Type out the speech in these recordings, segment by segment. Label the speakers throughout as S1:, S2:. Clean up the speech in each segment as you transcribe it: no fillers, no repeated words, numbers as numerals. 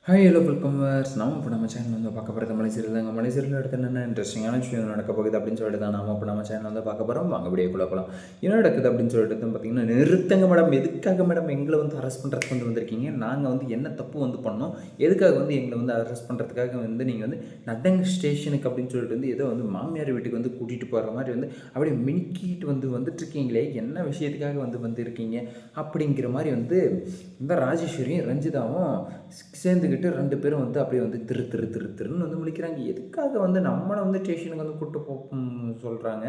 S1: Hi hello welcome verse நம்ம இப்போ நம்ம சேனல் வந்து பார்க்க போகிறது மலைசீரியல் தாங்க. மலைசீரியல் எடுத்து என்னென்ன இன்ட்ரெஸ்டிங்கான விஷயம் நடக்க போகுது அப்படின்னு சொல்லிட்டு தான் நம்ம இப்போ நம்ம சேனல் வந்து பார்க்க போகிறோம். வாங்க அப்படியே குழப்பலாம் என்ன நடக்குது அப்படின்னு சொல்லிட்டு பார்த்தீங்கன்னா, நிறுத்தங்க மேடம், எதுக்காக மேடம் எங்களை வந்து அரெஸ்ட் பண்ணுறதுக்கு வந்து வந்திருக்கீங்க? நாங்கள் வந்து என்ன தப்பு வந்து பண்ணோம்? எதுக்காக வந்து எங்களை வந்து அரெஸ்ட் பண்ணுறதுக்காக வந்து நீங்கள் வந்து நட்டங்க ஸ்டேஷனுக்கு அப்படின்னு சொல்லிட்டு வந்து ஏதோ வந்து மாமியார் வீட்டுக்கு வந்து கூட்டிகிட்டு போகிற மாதிரி வந்து அப்படியே மினிக்கிட்டு வந்துட்டுருக்கீங்களே, என்ன விஷயத்துக்காக வந்து வந்திருக்கீங்க அப்படிங்கிற மாதிரி வந்து இந்த ராஜேஸ்வரியும் ரஞ்சிதாவும் சேர்ந்துக்கிட்டு 2 பேரும் வந்து அப்படியே வந்து திருன்னு வந்து முழிக்கிறாங்க. எதுக்காக வந்து நம்மளை வந்து ஸ்டேஷனுக்கு வந்து கூப்பிட்டு சொல்கிறாங்க.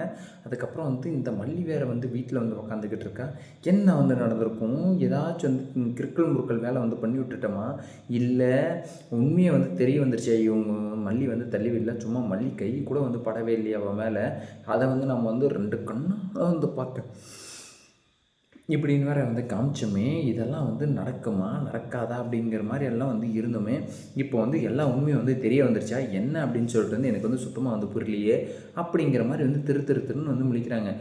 S1: அதுக்கப்புறம் வந்து இந்த மல்லி வேறு வந்து வீட்டில் வந்து உக்காந்துக்கிட்டு இருக்கா. என்ன வந்து நடந்திருக்கும்? ஏதாச்சும் வந்து கிறுக்கல் முறுக்கல் வேலை வந்து பண்ணி விட்டுட்டோமா? இல்லை உண்மையை வந்து தெரிய வந்துருச்சு, இவங்க மல்லி வந்து தள்ளிவிடல, சும்மா மல்லி கை கூட வந்து படவே இல்லையா அவன் மேலே. அதை வந்து நம்ம வந்து 2 கண்ணால் வந்து பார்த்தேன் இப்படின்னு வேறு வந்து காமிச்சோமே. இதெல்லாம் வந்து நடக்குமா நடக்காதா அப்படிங்கிற மாதிரி எல்லாம் வந்து இருந்தோமே. இப்போ வந்து எல்லா உண்மையும் வந்து தெரிய வந்துருச்சா என்ன அப்படின்னு சொல்லிட்டு வந்து எனக்கு வந்து சுத்தமாக வந்து புரியலையே அப்படிங்கிற மாதிரி வந்து திருன்னு வந்து முழிக்கிறாங்க.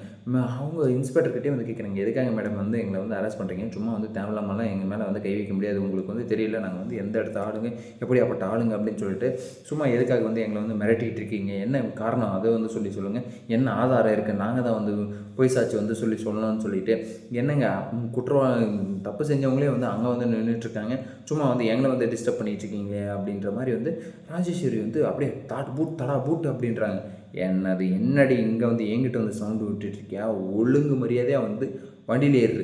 S1: அவங்க இன்ஸ்பெக்டர்கிட்டே வந்து கேட்குறாங்க, எதுக்காக மேடம் வந்து எங்களை வந்து அரெஸ்ட் பண்ணுறீங்க? சும்மா வந்து தேவையில்லாமலாம் எங்கள் மேலே வந்து கை வைக்க முடியாது, உங்களுக்கு வந்து தெரியல நாங்கள் வந்து எந்த இடத்த ஆளுங்க, எப்படியாப்பட்ட ஆளுங்க அப்படின்னு சொல்லிட்டு சும்மா எதுக்காக வந்து எங்களை வந்து மிரட்டிகிட்டு இருக்கீங்க, என்ன காரணம் அதை வந்து சொல்லுங்கள், என்ன ஆதாரம் இருக்குது, நாங்கள் தான் வந்து பொய் சாட்சி வந்து சொல்லணும்னு சொல்லிட்டு என்னங்க தப்பு செஞ்சவங்களே வந்து அங்கே வந்து நின்றுட்டுருக்காங்க, சும்மா வந்து எங்களை வந்து டிஸ்டர்ப் பண்ணிகிட்ருக்கீங்க அப்படின்ற மாதிரி வந்து ராஜேஸ்வரி வந்து அப்படியே தடா பூட் அப்படின்றாங்க. என்னடி இங்கே வந்து என்கிட்ட வந்து சவுண்டு விட்டுட்ருக்கியா? ஒழுங்கு மரியாதையாக வந்து வண்டியில் ஏறுது,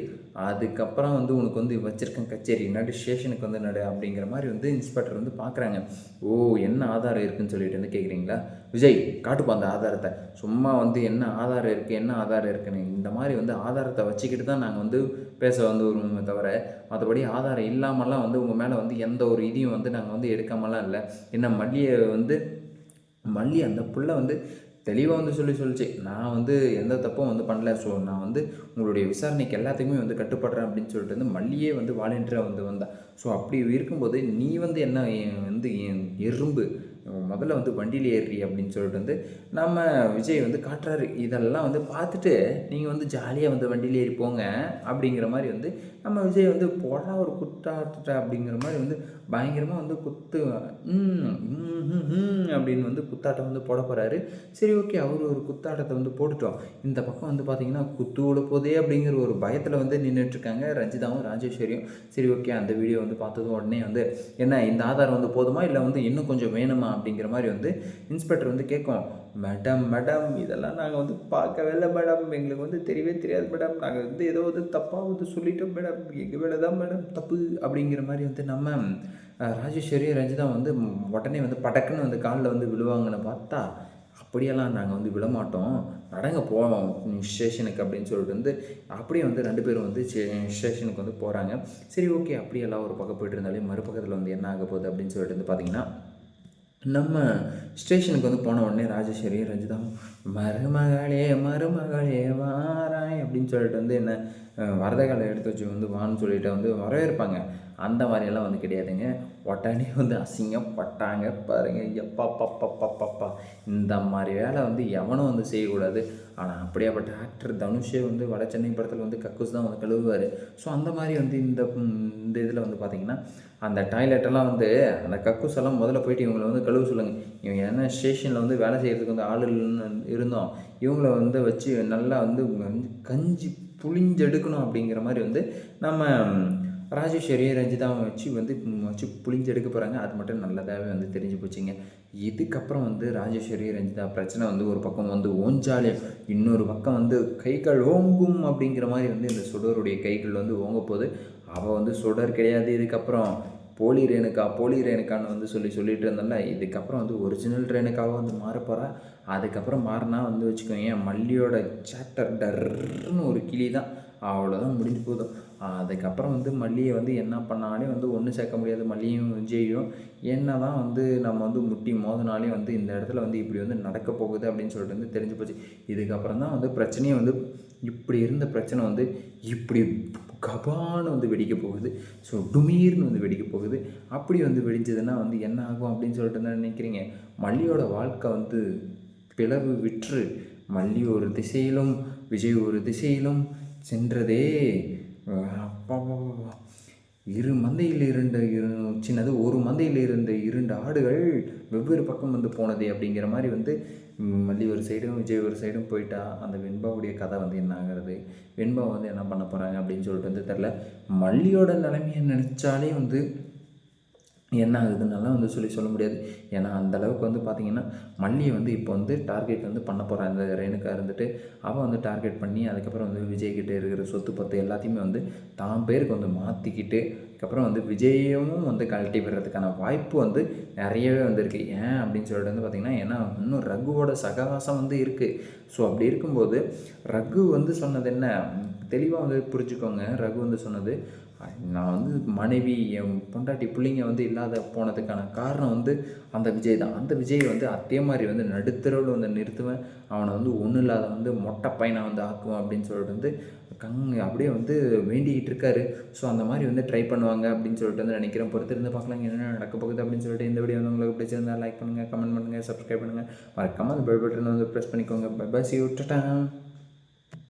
S1: அதுக்கப்புறம் வந்து உனக்கு வந்து வச்சுருக்கேன் கச்சேரி, நடு ஸ்டேஷனுக்கு வந்து நடு அப்படிங்கிற மாதிரி வந்து இன்ஸ்பெக்டர் வந்து பார்க்குறாங்க. ஓ, என்ன ஆதாரம் இருக்குதுன்னு சொல்லிட்டு வந்து கேட்குறீங்களா? விஜய், காட்டுப்பா அந்த ஆதாரத்தை. சும்மா வந்து என்ன ஆதாரம் இருக்குன்னு இந்த மாதிரி வந்து ஆதாரத்தை வச்சுக்கிட்டு தான் நாங்கள் வந்து பேச வந்து வருவோமே தவிர, மற்றபடி ஆதாரம் இல்லாமலாம் வந்து உங்கள் மேலே வந்து எந்த ஒரு இதையும் வந்து நாங்கள் வந்து எடுக்காமலாம் இல்லை. என்ன மல்லி அந்த புள்ள வந்து தெளிவாக வந்து சொல்லிச்சு, நான் வந்து எந்த தப்பும் வந்து பண்ணல, ஸோ நான் வந்து உங்களுடைய விசாரணைக்கு எல்லாத்துக்குமே வந்து கட்டுப்படுறேன் அப்படின்னு சொல்லிட்டு வந்து மல்லியே வந்து வாலண்டியராக வந்து வந்தேன். ஸோ அப்படி இருக்கும்போது நீ வந்து என்ன வந்து எறும்பு முதல்ல வந்து வண்டியில் ஏறி அப்படின்னு சொல்லிட்டு வந்து நம்ம விஜய் வந்து காட்டுறாரு. இதெல்லாம் வந்து பார்த்துட்டு நீங்கள் வந்து ஜாலியாக வந்து வண்டியில் ஏறி போங்க அப்படிங்கிற மாதிரி வந்து நம்ம விஜய் வந்து போடா ஒரு குத்தாட்ட அப்படிங்கிற மாதிரி வந்து பயங்கரமாக வந்து அப்படின்னு வந்து குத்தாட்டம் வந்து போட போகிறாரு. சரி, ஓகே, அவர் ஒரு குத்தாட்டத்தை வந்து போட்டுட்டோம். இந்த பக்கம் வந்து பார்த்திங்கன்னா குத்து விட போதே அப்படிங்கிற ஒரு பயத்தில் வந்து நின்றுட்டுருக்காங்க ரஞ்சிதாவும் ராஜேஸ்வரியும். சரி, ஓகே, அந்த வீடியோ வந்து பார்த்ததும் உடனே வந்து என்ன இந்த ஆதாரம் வந்து போதுமா, இல்லை வந்து இன்னும் கொஞ்சம் வேணுமா அப்படிங்கிற மாதிரி வந்து இன்ஸ்பெக்டர் வந்து கேட்கும். மேடம் இதெல்லாம் நாங்கள் வந்து பார்க்கவே இல்லை மேடம், எங்களுக்கு வந்து தெரியவே தெரியாது மேடம், நாங்கள் வந்து ஏதோ வந்து தப்பாக வந்து சொல்லிட்டோம் மேடம், எங்கள் வேலை தான் மேடம் தப்பு அப்படிங்கிற மாதிரி வந்து நம்ம ராஜேஸ்வரி ரஞ்சிதா வந்து உடனே வந்து படக்குன்னு வந்து காலில் வந்து விழுவாங்கன்னு பார்த்தா, அப்படியெல்லாம் நாங்கள் வந்து விழமாட்டோம், நடங்க போவோம் ஸ்டேஷனுக்கு அப்படின்னு சொல்லிட்டு வந்து அப்படியே வந்து 2 பேரும் வந்து ஸ்டேஷனுக்கு வந்து போகிறாங்க. சரி, ஓகே, அப்படியெல்லாம் ஒரு பக்கம் போய்ட்டு இருந்தாலே மறுபக்கத்தில் வந்து என்ன ஆக போகுது அப்படின்னு சொல்லிட்டு வந்து பார்த்திங்கன்னா, நம்ம ஸ்டேஷனுக்கு வந்து போன உடனே ராஜேஸ்வரி ரஞ்சிதாவும் மருமகளே வாராய் அப்படின்னு சொல்லிட்டு வந்து என்ன வரதகாலை எடுத்து வச்சு வந்து வான்னு சொல்லிட்டு வந்து வரவேற்பாங்க. அந்த மாதிரியெல்லாம் வந்து கிடையாதுங்க. உடனே வந்து அசிங்கப்பட்டாங்க பாருங்கள். எப்பா இந்த மாதிரி வேலை வந்து எவனும் வந்து செய்யக்கூடாது. ஆனால் அப்படியாப்பட்ட ஆக்டர் தனுஷே வந்து வட சென்னை படத்தில் வந்து கக்கூஸ் தான் வந்து கழுவுவார். ஸோ அந்த மாதிரி வந்து இந்த இதில் வந்து பார்த்திங்கன்னா அந்த டாய்லெட்டெல்லாம் வந்து அந்த கக்கூஸ் எல்லாம் முதல்ல போயிட்டு இவங்களை வந்து கழுவ சொல்லுங்கள். இவங்க என்ன ஸ்டேஷனில் வந்து வேலை செய்கிறதுக்கு வந்து ஆள் இருந்தோம், இவங்கள வந்து வச்சு நல்லா வந்து கஞ்சி புளிஞ்செடுக்கணும் அப்படிங்கிற மாதிரி வந்து நம்ம ராஜேஸ்வரி ரஞ்சிதாவை வச்சு புளிஞ்செடுக்க போகிறாங்க. அது மட்டும் நல்லதாகவே வந்து தெரிஞ்சு போச்சுங்க. இதுக்கப்புறம் வந்து ராஜேஸ்வரி ரஞ்சிதா பிரச்சனை வந்து ஒரு பக்கம் வந்து ஓஞ்சாலே, இன்னொரு பக்கம் வந்து கைகள் ஓங்கும் அப்படிங்கிற மாதிரி வந்து இந்த சுடருடைய கைகள் வந்து ஓங்க போது. அவள் வந்து சுடர் கிடையாது, இதுக்கப்புறம் போலி ரேணுக்கான்னு வந்து சொல்லிட்டு இருந்தோம்ல, இதுக்கப்புறம் வந்து ஒரிஜினல் ரேணுக்காவை வந்து மாறப்போகிறா. அதுக்கப்புறம் மாறினா வந்து வச்சுக்கோங்க, மல்லியோட சாப்டர் டர்ன்னு ஒரு கிளி தான், அவ்வளோதான் முடிஞ்சு போதும். அதுக்கப்புறம் வந்து மல்லியை வந்து என்ன பண்ணாலே வந்து ஒன்றும் சேர்க்க முடியாது. மல்லியும் விஜயும் என்ன தான் வந்து நம்ம வந்து முட்டி மோதினாலே வந்து இந்த இடத்துல வந்து இப்படி வந்து நடக்க போகுது அப்படின்னு சொல்லிட்டு வந்து தெரிஞ்சு போச்சு. இதுக்கப்புறம் தான் வந்து பிரச்சனையே வந்து இப்படி இருந்த பிரச்சனை வந்து இப்படி கபான்னு வந்து வெடிக்க போகுது. ஸோ டுமீர்னு வந்து வெடிக்க போகுது. அப்படி வந்து வெடிஞ்சதுன்னா வந்து என்ன ஆகும் அப்படின்னு சொல்லிட்டு தான் நினைக்கிறீங்க. மல்லியோட வாழ்க்கை வந்து பிளவு விற்று மல்லி ஒரு திசையிலும் விஜய் ஒரு திசையிலும் சென்றதே. அப்பா, ஒரு மந்தையில் இருந்த 2 ஆடுகள் வெவ்வேறு பக்கம் வந்து போனதே அப்படிங்கிற மாதிரி வந்து மல்லி ஒரு சைடும் விஜய் ஒரு சைடும் போயிட்டா அந்த வெண்பாவுடைய கதை வந்து என்ன ஆகிறது, வெண்பா வந்து என்ன பண்ண போகிறாங்க அப்படின்னு சொல்லிட்டு வந்து தெரில. மல்லியோட நிலைமையை நினச்சாலே வந்து என்ன ஆகுதுன்னெல்லாம் வந்து சொல்ல முடியாது. ஏன்னா அந்தளவுக்கு வந்து பார்த்திங்கன்னா மல்லியை வந்து இப்போ வந்து டார்கெட் வந்து பண்ண போகிறான். அந்த ரேணுகா இருந்துட்டு அவன் வந்து டார்கெட் பண்ணி அதுக்கப்புறம் வந்து விஜய்கிட்ட இருக்கிற சொத்து பத்து எல்லாத்தையுமே வந்து தான் பேருக்கு வந்து மாற்றிக்கிட்டு அதுக்கப்புறம் வந்து விஜயமும் வந்து கழட்டி விடுறதுக்கான வாய்ப்பு வந்து நிறையவே வந்துருக்கு. ஏன் அப்படின்னு சொல்லிட்டு வந்து பார்த்திங்கன்னா, ஏன்னா இன்னும் ரகுவோட சகவாசம் வந்து இருக்குது. ஸோ அப்படி இருக்கும்போது ரகு வந்து சொன்னது என்ன தெளிவாக வந்து புரிஞ்சுக்கோங்க. ரகு வந்து சொன்னது, நான் வந்து மனைவி என் பொண்டாட்டி பிள்ளைங்க வந்து இல்லாத போனதுக்கான காரணம் வந்து அந்த விஜய் தான். அந்த விஜய் வந்து அதே மாதிரி வந்து நடுத்தரவில் வந்து நிறுத்துவேன், அவனை வந்து ஒன்றும் இல்லாத வந்து மொட்டை பையனை வந்து ஆக்குவேன் அப்படின்னு சொல்லிட்டு வந்து அப்படியே வந்து வேண்டிக்கிட்டு இருக்காரு. ஸோ அந்த மாதிரி வந்து ட்ரை பண்ணுவாங்க அப்படின்னு சொல்லிட்டு வந்து நினைக்கிறேன். பொறுத்திருந்து பார்க்கலாம் என்ன நடக்க போகுது அப்படின்னு சொல்லிட்டு. இந்த வீடியோ வந்து உங்களுக்கு பிடிச்சிருந்தா லைக் பண்ணுங்கள், கமெண்ட் பண்ணுங்கள், சப்ஸ்கிரைப் பண்ணுங்கள், மறக்காமல் அந்த பெல் பட்டனை வந்து ப்ரெஸ் பண்ணிக்கோங்க. Bye bye, see you, ta-ta.